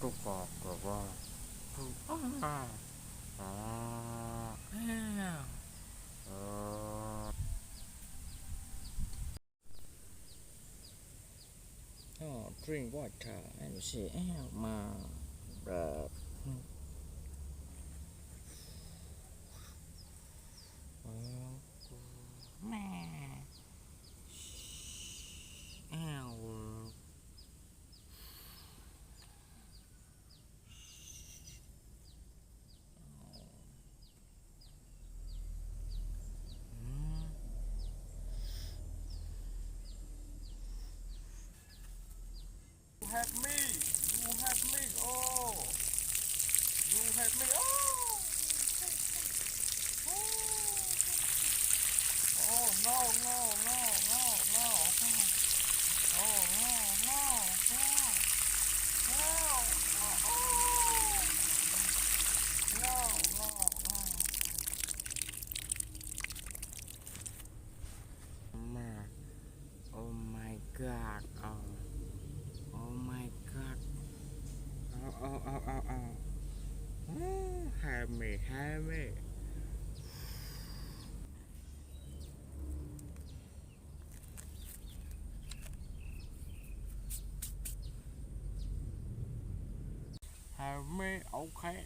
ก็บอกแบบว่าอ้าวอ๋อเออ drink water and say ma uh, แม่อ้าวYou have me. You have me. Oh, you have me. Oh, oh no, no, no, no, no. Oh no, no, no, no. Oh, no, no, no. Man, oh my God. Oh my God. Oh. Have me, have me. Have me, okay.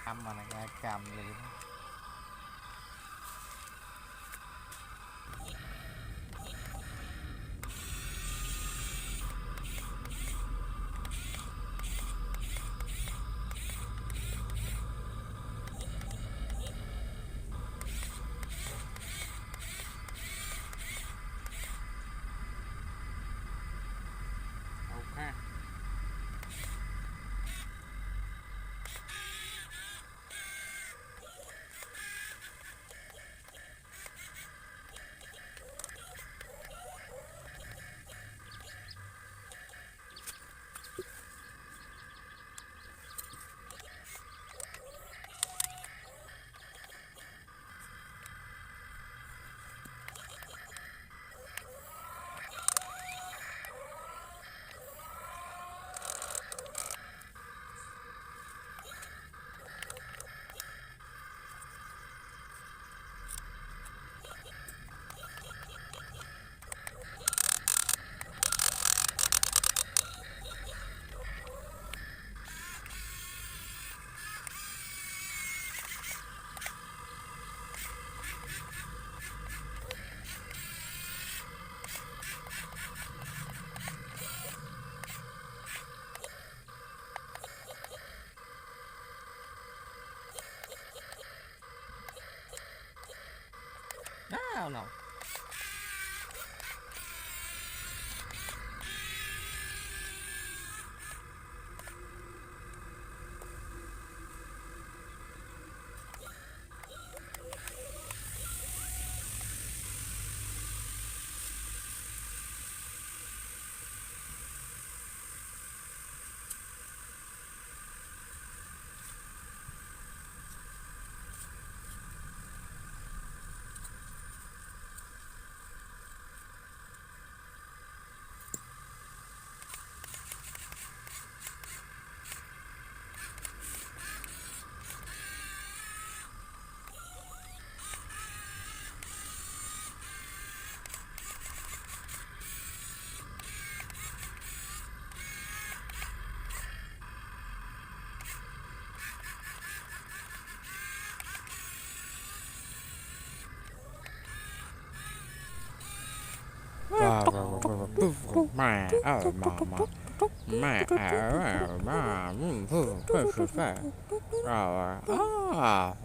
Cầm mà này cầm gì đó. Okay. No. No.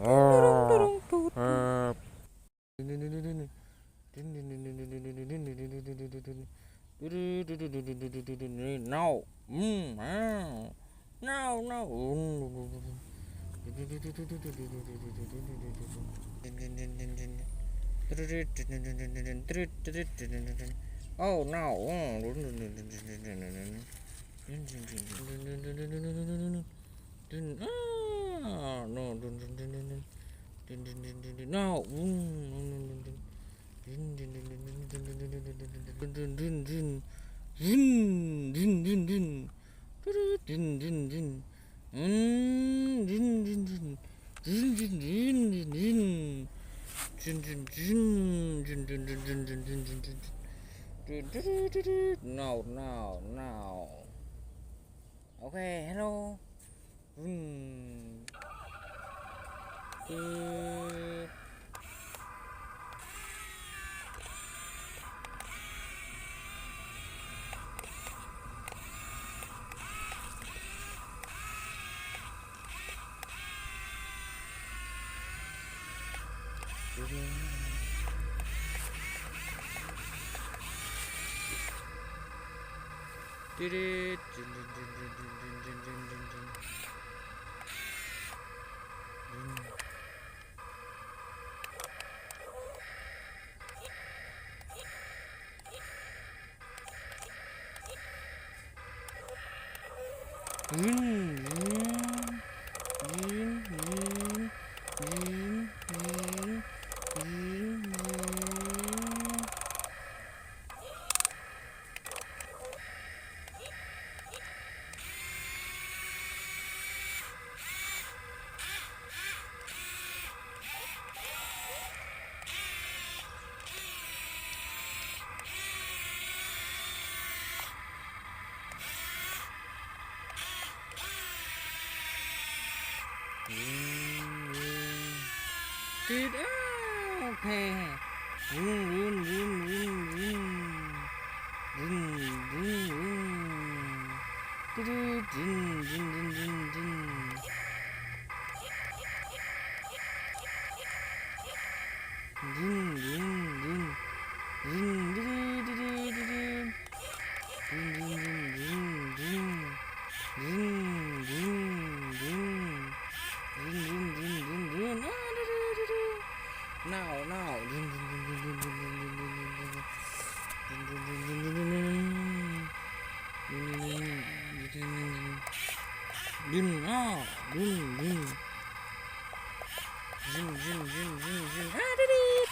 No, no. Oh no. No. No. No, no, no. Okay, hello. Okay.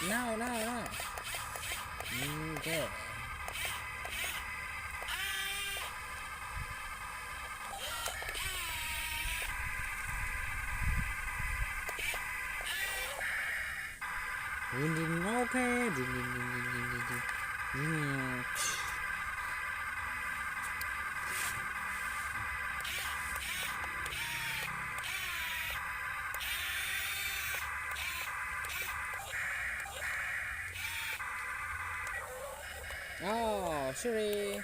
Now, now. No, no, no. Okay. Okay. Oh, sorry.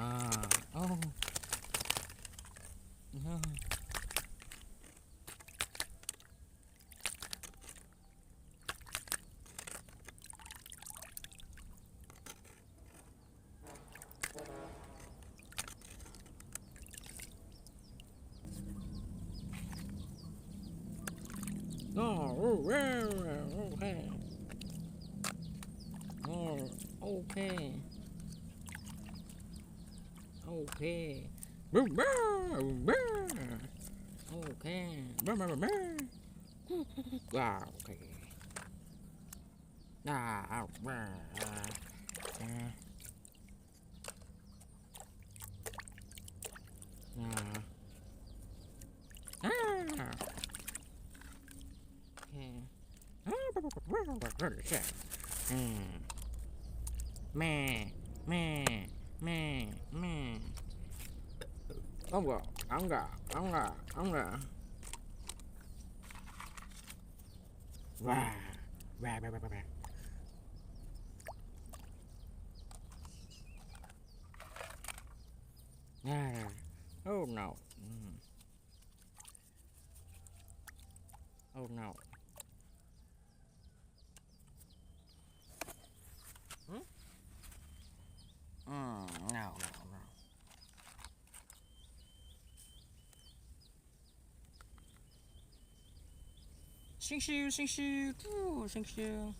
Oh. No. Oh, okay. Oh, okay. Okay. Okay. Wow, okay. Ah, meh, meh, meh, meh. Ông gà. Wow, wow, wow, wow, wow. Ah, oh no. Oh no. Hmm? No, no, no. Sing shoo, ooh, sing shoo.